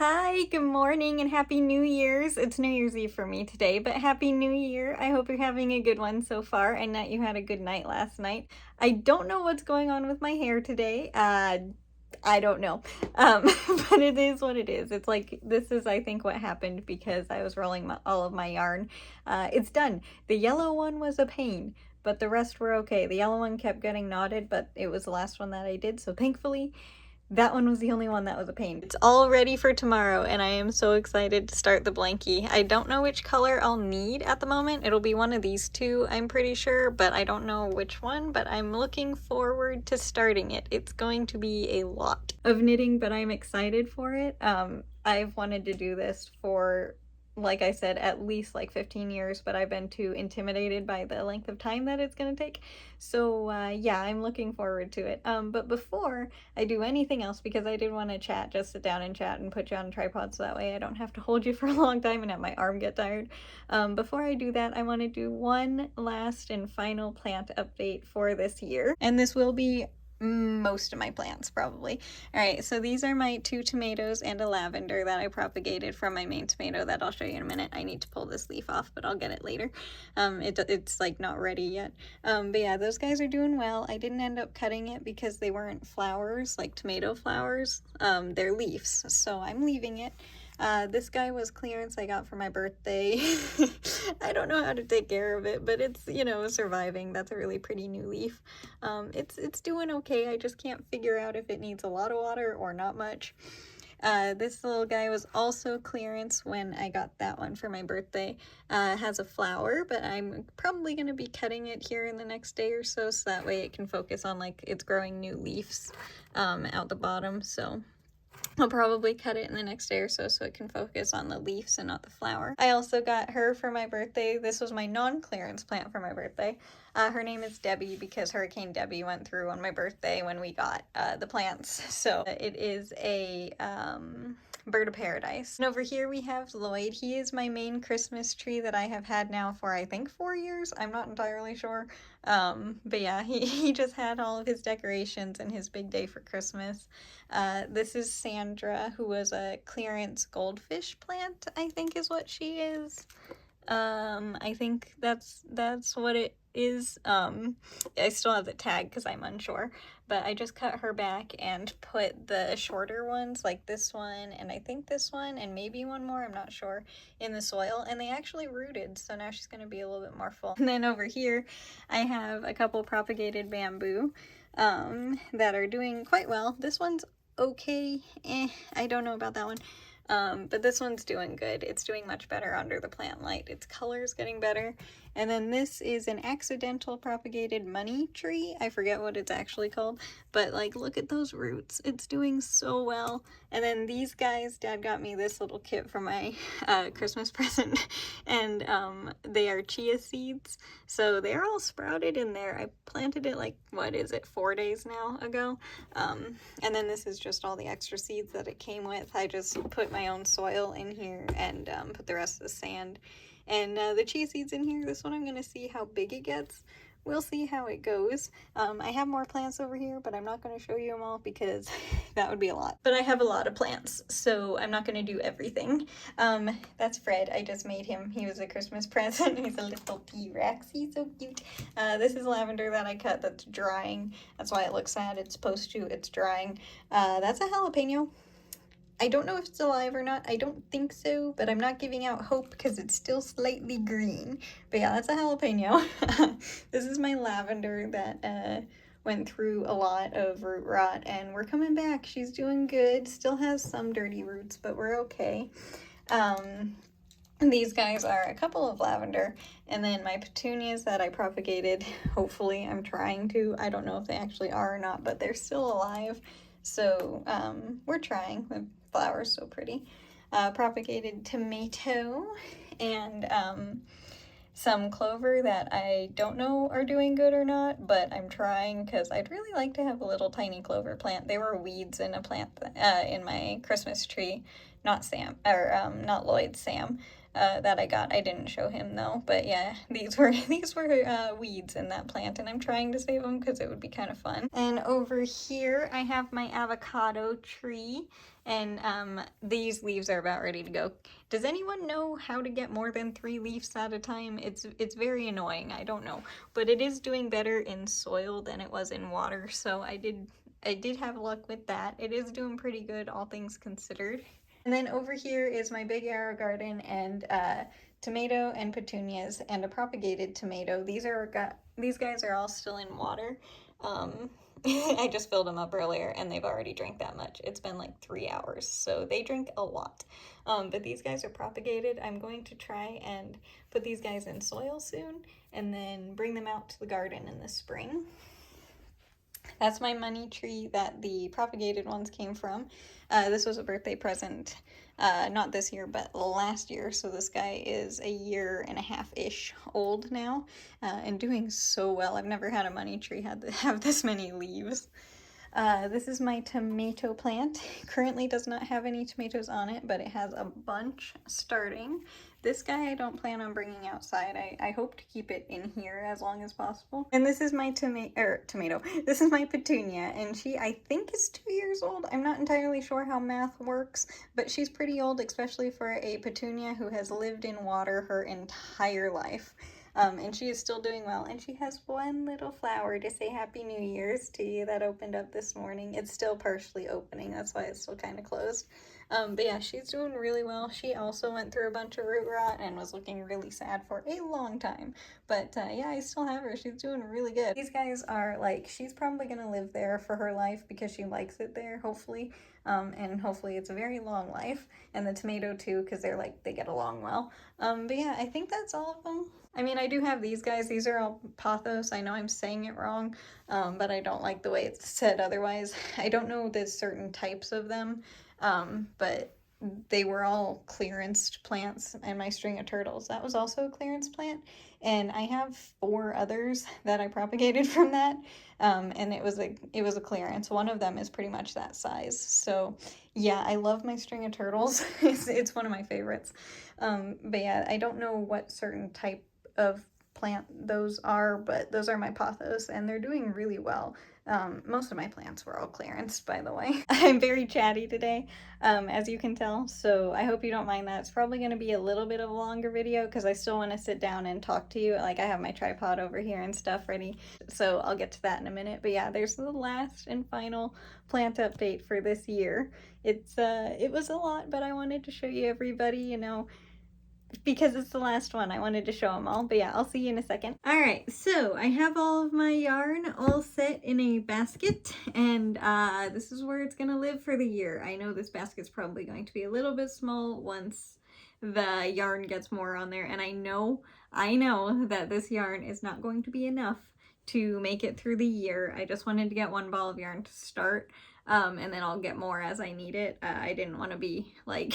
Hi, good morning and happy New Year's. It's New Year's Eve for me today, but happy New Year. I hope you're having a good one so far and that you had a good night last night. I don't know what's going on with my hair today. I don't know. But it is what it is. It's like this is I think what happened because I was rolling all of my yarn. It's done. The yellow one was a pain, but the rest were okay. The yellow one kept getting knotted, but it was the last one that I did, so thankfully that one was the only one that was a pain. It's all ready for tomorrow, and I am so excited to start the blankie. I don't know which color I'll need at the moment. It'll be one of these two, I'm pretty sure, but I don't know which one, but I'm looking forward to starting it. It's going to be a lot of knitting, but I'm excited for it. I've wanted to do this for, like I said, at least like 15 years, but I've been too intimidated by the length of time that it's going to take. So yeah, I'm looking forward to it. But before I do anything else, because I did want to chat, just sit down and chat and put you on a tripod so that way I don't have to hold you for a long time and have my arm get tired. Before I do that, I want to do one last and final plant update for this year. And this will be most of my plants probably. All right, so these are my 2 tomatoes and a lavender that I propagated from my main tomato that I'll show you in a minute. I need to pull this leaf off, but I'll get it later. It's like not ready yet. But yeah, those guys are doing well. I didn't end up cutting it because they weren't flowers, like tomato flowers. They're leaves, so I'm leaving it. This guy was clearance I got for my birthday. I don't know how to take care of it, but it's, you know, surviving. That's a really pretty new leaf. It's doing okay. I just can't figure out if it needs a lot of water or not much. This little guy was also clearance when I got that one for my birthday. Has a flower, but I'm probably going to be cutting it here in the next day or so that way it can focus on like it's growing new leaves out the bottom. So I'll probably cut it in the next day or so it can focus on the leaves and not the flower. I also got her for my birthday. This was my non-clearance plant for my birthday. Her name is Debbie because Hurricane Debbie went through on my birthday when we got the plants. So it is a bird of paradise. And over here we have Lloyd. He is my main Christmas tree that I have had now for I think 4 years. I'm not entirely sure. But yeah, he just had all of his decorations and his big day for Christmas. This is Sandra, who was a clearance goldfish plant, I think is what she is. I think that's what it is. I still have the tag because I'm unsure, but I just cut her back and put the shorter ones, like this one, and I think this one, and maybe one more, I'm not sure, in the soil, and they actually rooted, so now she's going to be a little bit more full. And then over here, I have a couple propagated bamboo, that are doing quite well. This one's okay, I don't know about that one. But this one's doing good. It's doing much better under the plant light. Its color's getting better. And then this is an accidental propagated money tree. I forget what it's actually called, but like look at those roots. It's doing so well. And then these guys, Dad got me this little kit for my Christmas present, and they are chia seeds. So they're all sprouted in there. I planted it like, what is it, 4 days now ago? And then this is just all the extra seeds that it came with. I just put my own soil in here and put the rest of the sand and the chia seeds in here. This one I'm going to see how big it gets. We'll see how it goes. I have more plants over here, but I'm not going to show you them all because that would be a lot. But I have a lot of plants, so I'm not going to do everything. That's Fred. I just made him. He was a Christmas present. He's a little T-Rex. He's so cute. This is lavender that I cut that's drying. That's why it looks sad. It's supposed to. It's drying. That's a jalapeno. I don't know if it's alive or not. I don't think so, but I'm not giving out hope because it's still slightly green. But yeah, that's a jalapeno. This is my lavender that went through a lot of root rot, and we're coming back. She's doing good. Still has some dirty roots, but we're okay. These guys are a couple of lavender, and then my petunias that I propagated. Hopefully, I'm trying to. I don't know if they actually are or not, but they're still alive. So we're trying. The flowers so pretty. Propagated tomato and some clover that I don't know are doing good or not, but I'm trying because I'd really like to have a little tiny clover plant. They were weeds in a plant in my Christmas tree, not Sam, or not Lloyd, Sam. that I got. I didn't show him though, but yeah, these were weeds in that plant, and I'm trying to save them because it would be kind of fun. And over here I have my avocado tree, and these leaves are about ready to go. Does anyone know how to get more than 3 leaves at a time? It's very annoying. I don't know, but it is doing better in soil than it was in water, so I did have luck with that. It is doing pretty good, all things considered. And then over here is my big arrow garden, and tomato and petunias and a propagated tomato. These guys are all still in water. I just filled them up earlier and they've already drank that much. It's been like 3 hours, so they drink a lot. But these guys are propagated. I'm going to try and put these guys in soil soon and then bring them out to the garden in the spring. That's my money tree that the propagated ones came from. This was a birthday present, not this year, but last year. So this guy is a 1.5-ish old now, and doing so well. I've never had a money tree have this many leaves. This is my tomato plant. Currently does not have any tomatoes on it, but it has a bunch starting. This guy I don't plan on bringing outside. I hope to keep it in here as long as possible. And this is my tomato. This is my petunia, and she, I think, is 2 years old. I'm not entirely sure how math works, but she's pretty old, especially for a petunia who has lived in water her entire life. And she is still doing well, and she has one little flower to say Happy New Year's to you that opened up this morning. It's still partially opening, that's why it's still kind of closed. But yeah, she's doing really well. She also went through a bunch of root rot and was looking really sad for a long time. But yeah, I still have her. She's doing really good. These guys are like, she's probably gonna live there for her life because she likes it there, hopefully. And hopefully it's a very long life. And the tomato too, because they're like, they get along well. But yeah, I think that's all of them. I mean, I do have these guys. These are all pothos. I know I'm saying it wrong, but I don't like the way it's said otherwise. I don't know the certain types of them, but they were all clearanced plants, and my string of turtles, that was also a clearance plant. And I have 4 others that I propagated from that, and it was a clearance. One of them is pretty much that size. So yeah, I love my string of turtles. It's one of my favorites. But yeah, I don't know what certain type of plant those are, but those are my pothos, and they're doing really well. Most of my plants were all clearance, by the way. I'm very chatty today, as you can tell, so I hope you don't mind that. It's probably going to be a little bit of a longer video because I still want to sit down and talk to you. Like, I have my tripod over here and stuff ready, so I'll get to that in a minute. But yeah, there's the last and final plant update for this year. It was a lot, but I wanted to show you everybody, you know, because it's the last one. I wanted to show them all, but yeah, I'll see you in a second. All right, so I have all of my yarn all set in a basket, and this is where it's gonna live for the year. I know this basket's probably going to be a little bit small once the yarn gets more on there, and I know that this yarn is not going to be enough to make it through the year. I just wanted to get 1 ball of yarn to start. And then I'll get more as I need it. I didn't want to be like,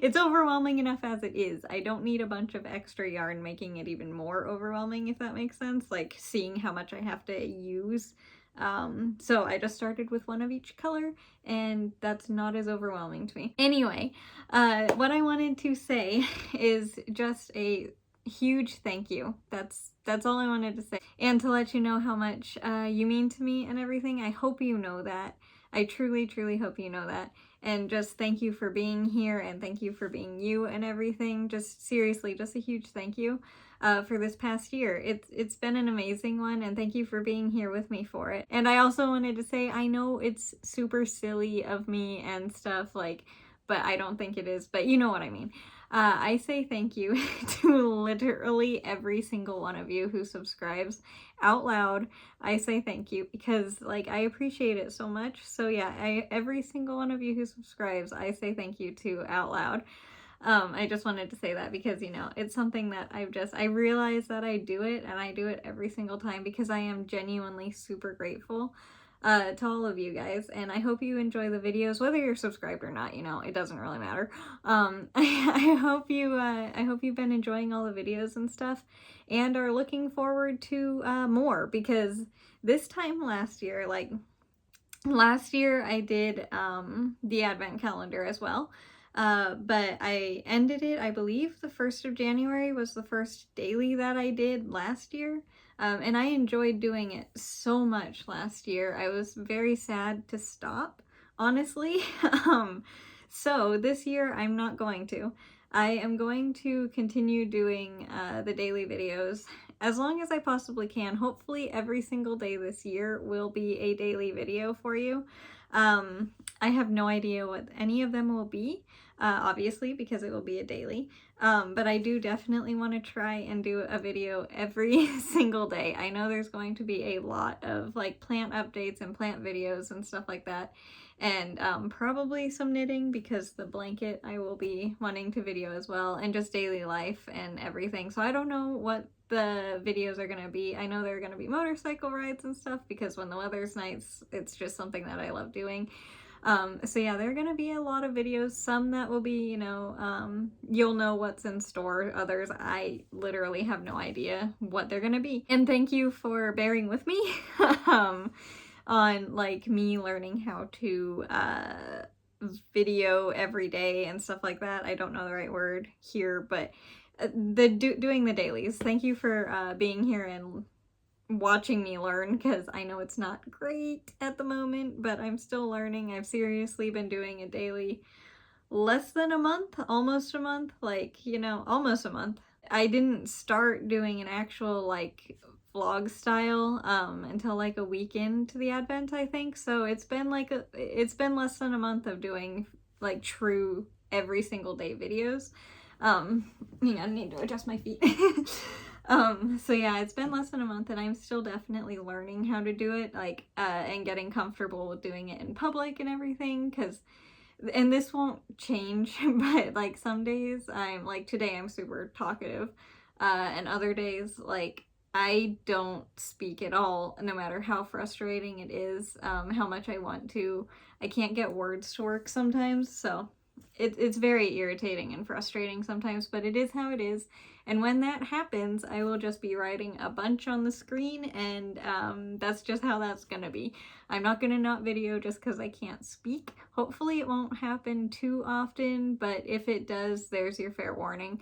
it's overwhelming enough as it is. I don't need a bunch of extra yarn making it even more overwhelming, if that makes sense, like seeing how much I have to use. So I just started with 1 of each color, and that's not as overwhelming to me. Anyway, what I wanted to say is just a huge thank you. That's all I wanted to say, and to let you know how much you mean to me and everything. I hope you know that. I truly, truly hope you know that. And just thank you for being here, and thank you for being you and everything. Just seriously, just a huge thank you for this past year. It's been an amazing one, and thank you for being here with me for it. And I also wanted to say, I know it's super silly of me and stuff, like, but I don't think it is, but you know what I mean. I say thank you to literally every single one of you who subscribes out loud. I say thank you because, like, I appreciate it so much. So yeah, every single one of you who subscribes, I say thank you to out loud. I just wanted to say that because, you know, it's something that I realize that I do it, and I do it every single time because I am genuinely super grateful to all of you guys, and I hope you enjoy the videos, whether you're subscribed or not. You know, it doesn't really matter. I hope you've been enjoying all the videos and stuff, and are looking forward to more, because this time last year, like last year, I did the advent calendar as well. But I ended it, I believe the 1st of January was the first daily that I did last year. And I enjoyed doing it so much last year. I was very sad to stop, honestly. So this year I'm not going to. I am going to continue doing the daily videos as long as I possibly can. Hopefully every single day this year will be a daily video for you. I have no idea what any of them will be, obviously, because it will be a daily. But I do definitely want to try and do a video every single day. I know there's going to be a lot of like plant updates and plant videos and stuff like that. And probably some knitting, because the blanket I will be wanting to video as well, and just daily life and everything. So I don't know what the videos are going to be. I know they're going to be motorcycle rides and stuff, because when the weather's nice, it's just something that I love doing. So yeah, there are going to be a lot of videos, some that will be, you know, you'll know what's in store. Others, I literally have no idea what they're going to be. And thank you for bearing with me on like me learning how to video every day and stuff like that. I don't know the right word here, but doing the dailies. Thank you for being here and watching me learn, because I know it's not great at the moment, but I'm still learning. I've seriously been doing a daily less than a month, almost a month, like, you know, almost a month. I didn't start doing an actual like vlog style until like a week into the Advent, I think. So it's been less than a month of doing like true every single day videos. Hang on, I need to adjust my feet. So yeah, it's been less than a month, and I'm still definitely learning how to do it, like, and getting comfortable with doing it in public and everything, and this won't change, but like some days today I'm super talkative, and other days, like, I don't speak at all, no matter how frustrating it is, how much I want to. I can't get words to work sometimes, so it's very irritating and frustrating sometimes, but it is how it is. And when that happens, I will just be writing a bunch on the screen, and that's just how that's gonna be. I'm not gonna not video just because I can't speak. Hopefully it won't happen too often, but if it does, there's your fair warning.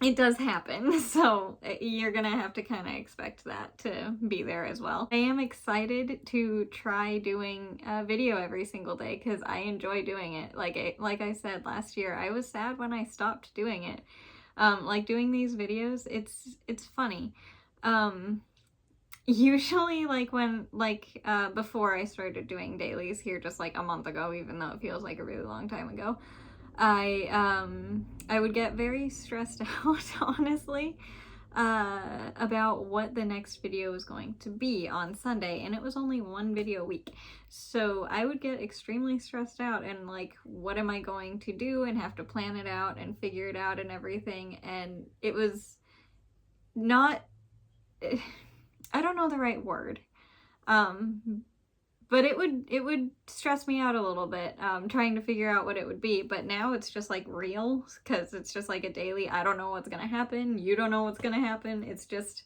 It does happen, so you're gonna have to kind of expect that to be there as well. I am excited to try doing a video every single day, because I enjoy doing it. Like I said last year, I was sad when I stopped doing it. Like doing these videos, it's funny. Usually, like before I started doing dailies here just like a month ago, even though it feels like a really long time ago, I would get very stressed out, honestly, about what the next video was going to be on Sunday, and it was only one video a week. So I would get extremely stressed out, and like, what am I going to do, and have to plan it out and figure it out and everything. And it was not, I don't know the right word. But it would stress me out a little bit, trying to figure out what it would be. But now it's just like real, because it's just like a daily. I don't know what's gonna happen. You don't know what's gonna happen. It's just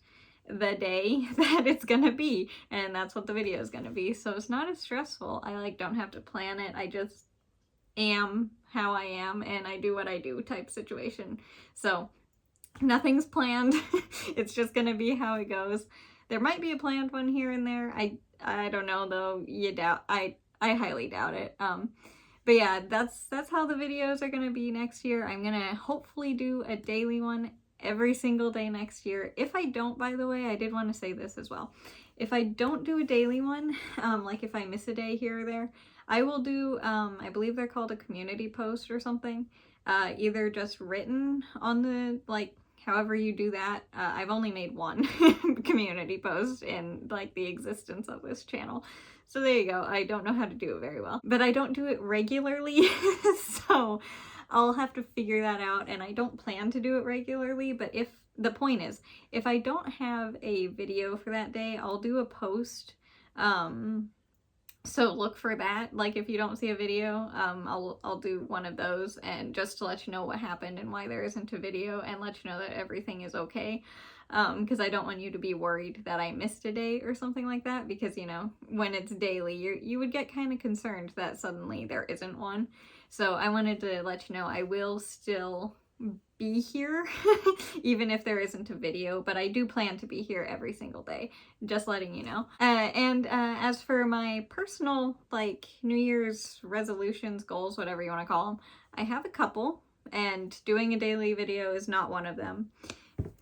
the day that it's gonna be, and that's what the video is gonna be. So it's not as stressful. I like don't have to plan it. I just am how I am, and I do what I do type situation. So nothing's planned. It's just gonna be how it goes. There might be a planned one here and there. I don't know though. I highly doubt it. But yeah, that's how the videos are gonna be next year. I'm gonna hopefully do a daily one every single day next year. If I don't, by the way, I did want to say this as well. If I don't do a daily one, like if I miss a day here or there, I will do, I believe they're called a community post or something, either just written on the, like, however you do that. I've only made one community post in like the existence of this channel. So there you go. I don't know how to do it very well, but I don't do it regularly. So I'll have to figure that out, and I don't plan to do it regularly. But the point is, if I don't have a video for that day, I'll do a post. So look for that. Like, if you don't see a video, I'll do one of those, and just to let you know what happened and why there isn't a video, and let you know that everything is okay. Because I don't want you to be worried that I missed a day or something like that, because, you know, when it's daily, you would get kind of concerned that suddenly there isn't one. So I wanted to let you know I will still be here even if there isn't a video, but I do plan to be here every single day, just letting you know. And as for my personal like New Year's resolutions, goals, whatever you want to call them, I have a couple, and doing a daily video is not one of them.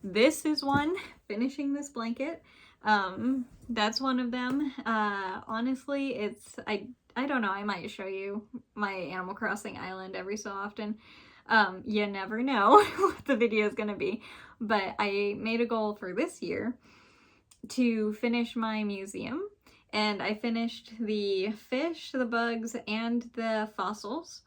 This is one, finishing this blanket. That's one of them. Honestly, I don't know, I might show you my Animal Crossing island every so often. You never know what the video is gonna be, but I made a goal for this year to finish my museum, and I finished the fish, the bugs, and the fossils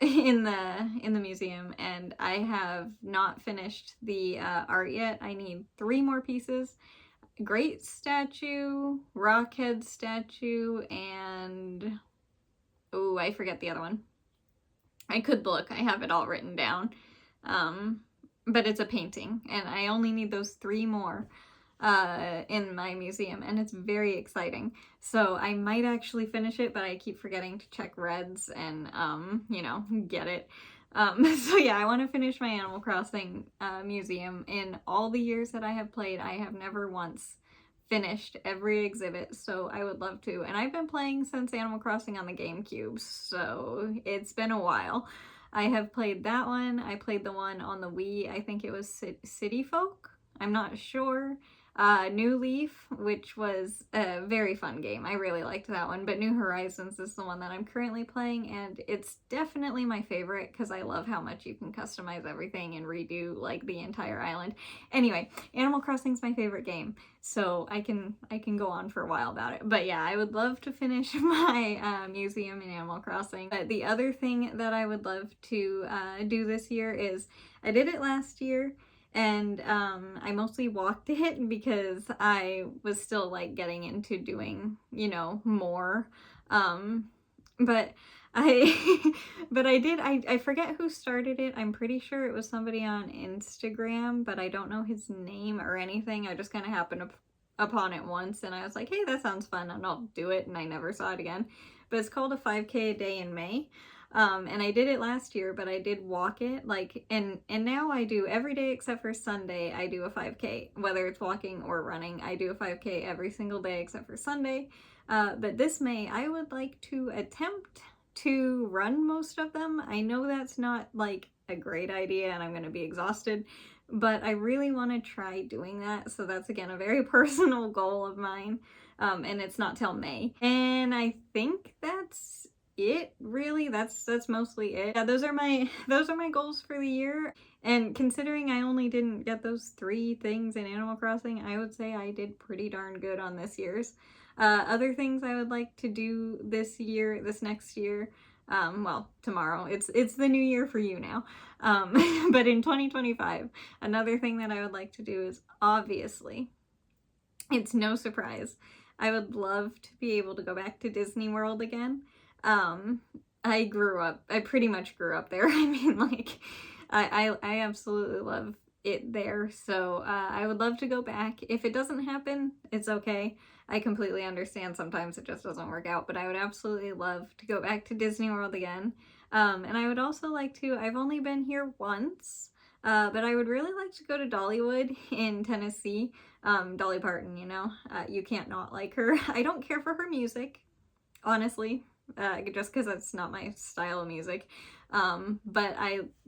in the museum, and I have not finished the art yet. I need 3 more pieces. Great statue, rockhead statue, and oh, I forget the other one. I could look, I have it all written down. But it's a painting, and I only need those 3 more in my museum, and it's very exciting. So I might actually finish it, but I keep forgetting to check reds and, you know, get it. So yeah, I want to finish my Animal Crossing museum. In all the years that I have played, I have never once finished every exhibit, so I would love to. And I've been playing since Animal Crossing on the GameCube, so it's been a while. I have played that one. I played the one on the Wii. I think it was City Folk. I'm not sure. New Leaf, which was a very fun game. I really liked that one, but New Horizons is the one that I'm currently playing, and it's definitely my favorite because I love how much you can customize everything and redo like the entire island. Anyway, Animal Crossing's my favorite game, so I can go on for a while about it. But yeah, I would love to finish my museum in Animal Crossing. But the other thing that I would love to do this year is, I did it last year, and I mostly walked it because I was still like getting into doing, you know, more. But I forget who started it. I'm pretty sure it was somebody on Instagram, but I don't know his name or anything. I just kind of happened upon it once, and I was like, hey, that sounds fun, and I'll do it, and I never saw it again. But it's called a 5K a day in May. And I did it last year, but I did walk it, like, and now I do every day except for Sunday. I do a 5K, whether it's walking or running. I do a 5K every single day except for Sunday. But this May, I would like to attempt to run most of them. I know that's not like a great idea, and I'm going to be exhausted, but I really want to try doing that. So that's, again, a very personal goal of mine. And it's not till May. And I think that's it, really. That's mostly it. Yeah, those are my goals for the year. And considering I only didn't get those 3 things in Animal Crossing, I would say I did pretty darn good on this year's. Other things I would like to do this next year, well, tomorrow, it's the new year for you now. But in 2025, another thing that I would like to do is, obviously, it's no surprise, I would love to be able to go back to Disney World again. I pretty much grew up there. I mean, like, I absolutely love it there. So, I would love to go back. If it doesn't happen, it's okay. I completely understand sometimes it just doesn't work out, but I would absolutely love to go back to Disney World again. And I would also like to, I've only been here once, but I would really like to go to Dollywood in Tennessee. Dolly Parton, you know, you can't not like her. I don't care for her music, honestly. Just because that's not my style of music. But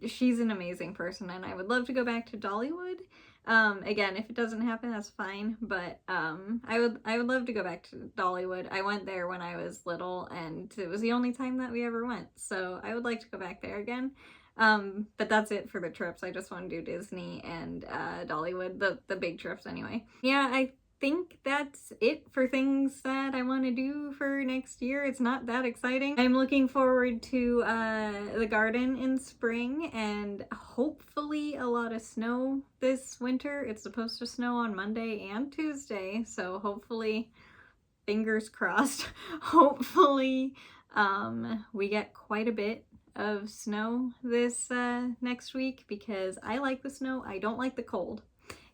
she's an amazing person, and I would love to go back to Dollywood. Again, if it doesn't happen, that's fine, but I would love to go back to Dollywood. I went there when I was little, and it was the only time that we ever went, so I would like to go back there again. But that's it for the trips. I just want to do Disney and Dollywood, the big trips anyway. Yeah, I think that's it for things that I want to do for next year. It's not that exciting. I'm looking forward to the garden in spring, and hopefully a lot of snow this winter. It's supposed to snow on Monday and Tuesday, so hopefully, fingers crossed, hopefully we get quite a bit of snow this next week, because I like the snow. I don't like the cold.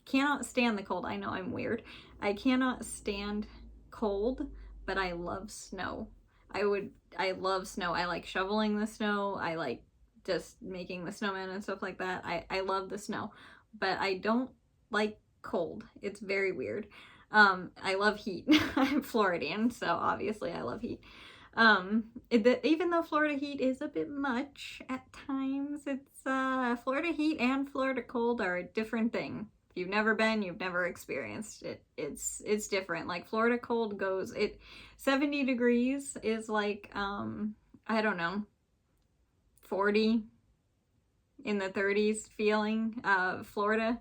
Cannot stand the cold. I know I'm weird. I cannot stand cold, but I love snow. I would I love snow. I like shoveling the snow. I like just making the snowman and stuff like that. I love the snow, but I don't like cold. It's very weird. I love heat. I'm Floridian, so obviously I love heat. Even though Florida heat is a bit much at times, it's Florida heat and Florida cold are a different thing. If you've never been, you've never experienced it. It's different. Like Florida cold goes, it 70 degrees is like I don't know, 40 in the 30s feeling. Florida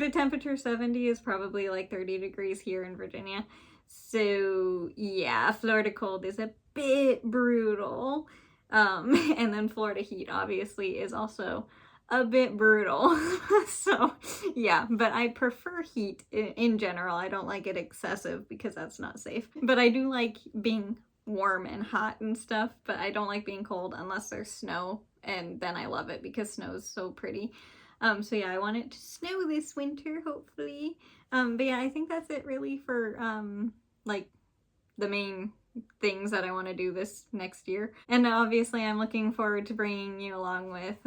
temperature 70 is probably like 30 degrees here in Virginia. So yeah, Florida cold is a bit brutal. And then Florida heat obviously is also a bit brutal. So yeah, but I prefer heat in general. I don't like it excessive because that's not safe. But I do like being warm and hot and stuff, but I don't like being cold unless there's snow, and then I love it because snow is so pretty. So yeah, I want it to snow this winter, hopefully. But yeah, I think that's it really for like the main things that I want to do this next year. And obviously I'm looking forward to bringing you along with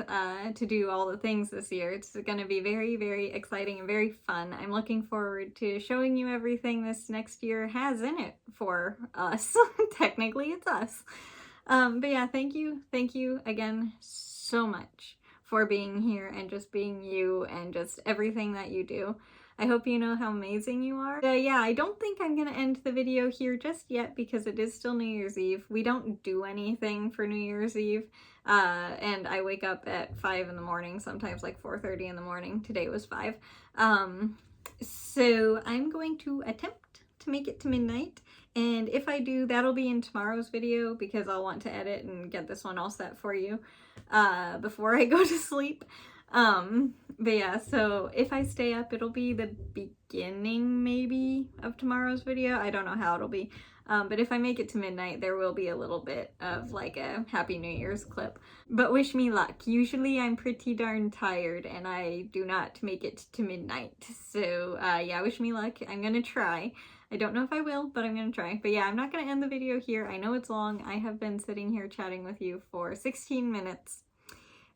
to do all the things this year. It's going to be very, very exciting and very fun. I'm looking forward to showing you everything this next year has in it for us. Technically it's us. But yeah, thank you again so much for being here and just being you and just everything that you do. I hope you know how amazing you are. Yeah, I don't think I'm gonna end the video here just yet because it is still New Year's Eve. We don't do anything for New Year's Eve, and I wake up at 5 in the morning, sometimes like 4:30 in the morning. Today was 5. So I'm going to attempt to make it to midnight, and if I do, that'll be in tomorrow's video because I'll want to edit and get this one all set for you before I go to sleep. But yeah, so if I stay up, it'll be the beginning maybe of tomorrow's video. I don't know how it'll be. But if I make it to midnight, there will be a little bit of like a Happy New Year's clip. But wish me luck. Usually I'm pretty darn tired and I do not make it to midnight. So yeah, wish me luck. I'm gonna try. I don't know if I will, but I'm gonna try. But yeah, I'm not gonna end the video here. I know it's long. I have been sitting here chatting with you for 16 minutes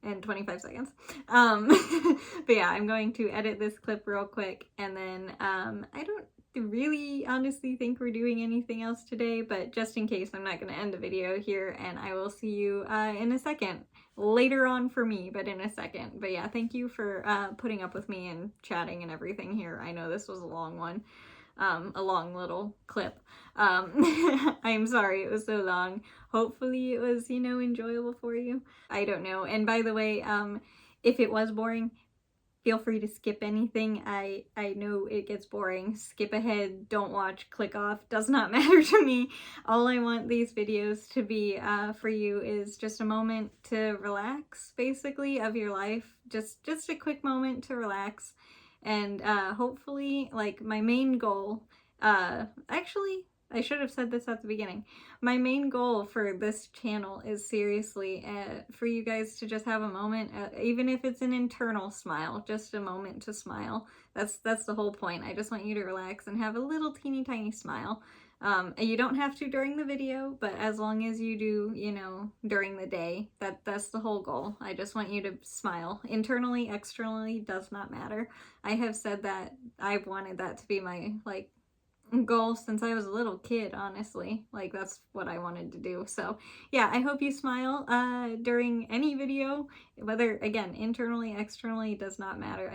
and 25 seconds. But yeah, I'm going to edit this clip real quick, and then I don't really honestly think we're doing anything else today, but just in case, I'm not going to end the video here, and I will see you in a second. Later on for me, but in a second. But yeah, thank you for putting up with me and chatting and everything here. I know this was a long one. A long little clip. I'm sorry it was so long. Hopefully it was, you know, enjoyable for you. I don't know. And by the way, if it was boring, feel free to skip anything. I know it gets boring. Skip ahead, don't watch, click off. Does not matter to me. All I want these videos to be for you is just a moment to relax, basically, of your life. Just a quick moment to relax. And hopefully, like, my main goal, actually, I should have said this at the beginning. My main goal for this channel is seriously for you guys to just have a moment, even if it's an internal smile, just a moment to smile. That's the whole point. I just want you to relax and have a little teeny tiny smile. You don't have to during the video, but as long as you do, you know, during the day, that's the whole goal. I just want you to smile. Internally, externally, does not matter. I have said that I've wanted that to be my, like, goal since I was a little kid, honestly. Like, that's what I wanted to do. So yeah, I hope you smile during any video, whether, again, internally, externally, does not matter.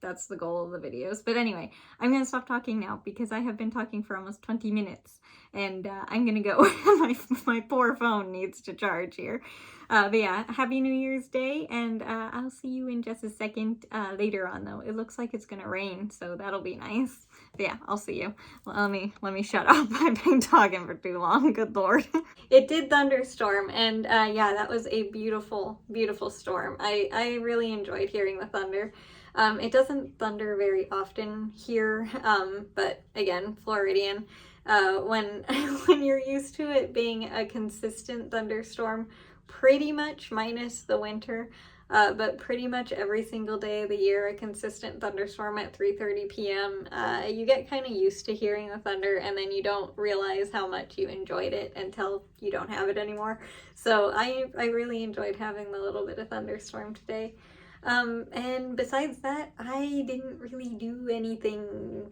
That's the goal of the videos. But anyway, I'm gonna stop talking now because I have been talking for almost 20 minutes and I'm gonna go. my poor phone needs to charge here. But yeah, Happy New Year's Day, and I'll see you in just a second. Later on though, it looks like it's gonna rain, so that'll be nice. But yeah, I'll see you. Let me shut up. I've been talking for too long. Good Lord. It did thunderstorm, and yeah, that was a beautiful, beautiful storm. I really enjoyed hearing the thunder. It doesn't thunder very often here, but again, Floridian. When when you're used to it being a consistent thunderstorm pretty much minus the winter. But pretty much every single day of the year, a consistent thunderstorm at 3:30 p.m. You get kind of used to hearing the thunder, and then you don't realize how much you enjoyed it until you don't have it anymore. So I really enjoyed having the little bit of thunderstorm today. And besides that, I didn't really do anything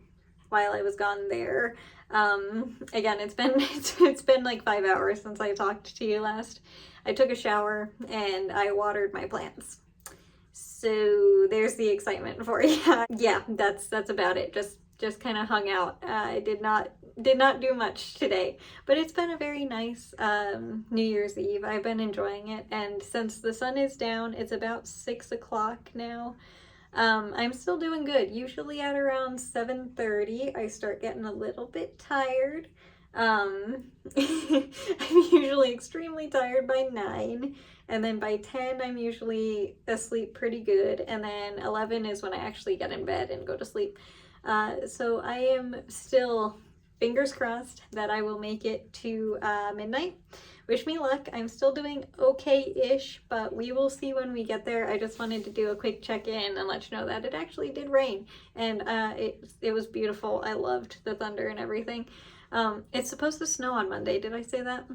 while I was gone there. Again, it's been like 5 hours since I talked to you last. I took a shower and I watered my plants. So there's the excitement for you. Yeah, that's about it. Just kind of hung out. I did not do much today, but it's been a very nice New Year's Eve. I've been enjoying it, and since the sun is down, it's about 6 o'clock now. I'm still doing good. Usually at around 7:30, I start getting a little bit tired. I'm usually extremely tired by 9, and then by 10, I'm usually asleep pretty good, and then 11 is when I actually get in bed and go to sleep. So I am still, fingers crossed, that I will make it to midnight. Wish me luck. I'm still doing okay-ish, but we will see when we get there. I just wanted to do a quick check-in and let you know that it actually did rain, and it was beautiful. I loved the thunder and everything. It's supposed to snow on Monday. Did I say that?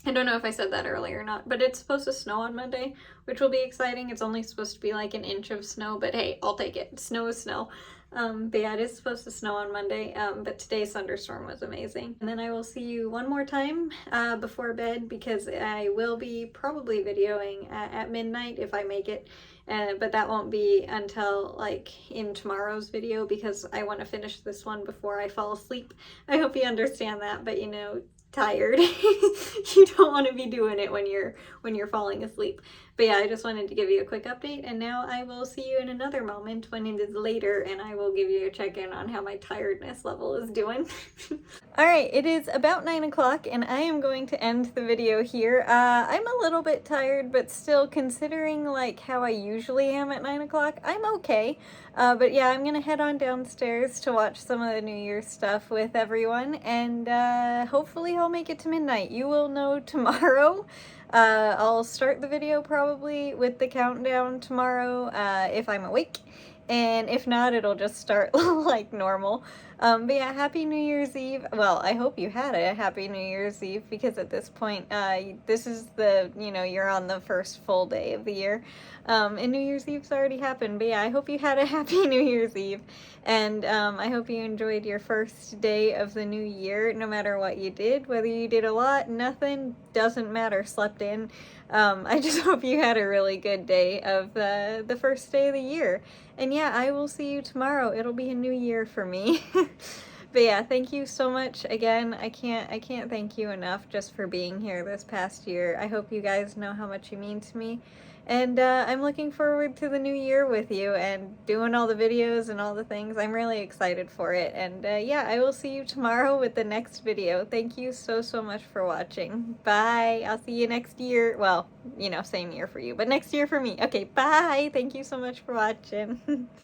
I don't know if I said that earlier or not, but it's supposed to snow on Monday, which will be exciting. It's only supposed to be like an inch of snow, but hey, I'll take it. Snow is snow. But yeah, it is supposed to snow on Monday, but today's thunderstorm was amazing. And then I will see you one more time before bed, because I will be probably videoing at midnight if I make it. But that won't be until like in tomorrow's video, because I want to finish this one before I fall asleep. I hope you understand that, but you know, tired. You don't want to be doing it when you're falling asleep. But yeah, I just wanted to give you a quick update, and now I will see you in another moment when it is later, and I will give you a check-in on how my tiredness level is doing. Alright, it is about 9 o'clock, and I am going to end the video here. I'm a little bit tired, but still, considering like how I usually am at 9 o'clock, I'm okay. But yeah, I'm gonna head on downstairs to watch some of the New Year's stuff with everyone, and hopefully I'll make it to midnight. You will know tomorrow. I'll start the video probably with the countdown tomorrow if I'm awake, and if not, it'll just start like normal. But yeah, Happy New Year's Eve. Well, I hope you had a Happy New Year's Eve, because at this point, this is the, you know, you're on the first full day of the year. And New Year's Eve's already happened, but yeah, I hope you had a Happy New Year's Eve, and I hope you enjoyed your first day of the new year, no matter what you did, whether you did a lot, nothing, doesn't matter, slept in. I just hope you had a really good day of the first day of the year. And yeah, I will see you tomorrow. It'll be a new year for me. But yeah, thank you so much again. I can't thank you enough just for being here this past year. I hope you guys know how much you mean to me. And I'm looking forward to the new year with you and doing all the videos and all the things. I'm really excited for it. And yeah, I will see you tomorrow with the next video. Thank you so much for watching. Bye. I'll see you next year. Well, you know, same year for you, but next year for me. Okay, bye. Thank you so much for watching.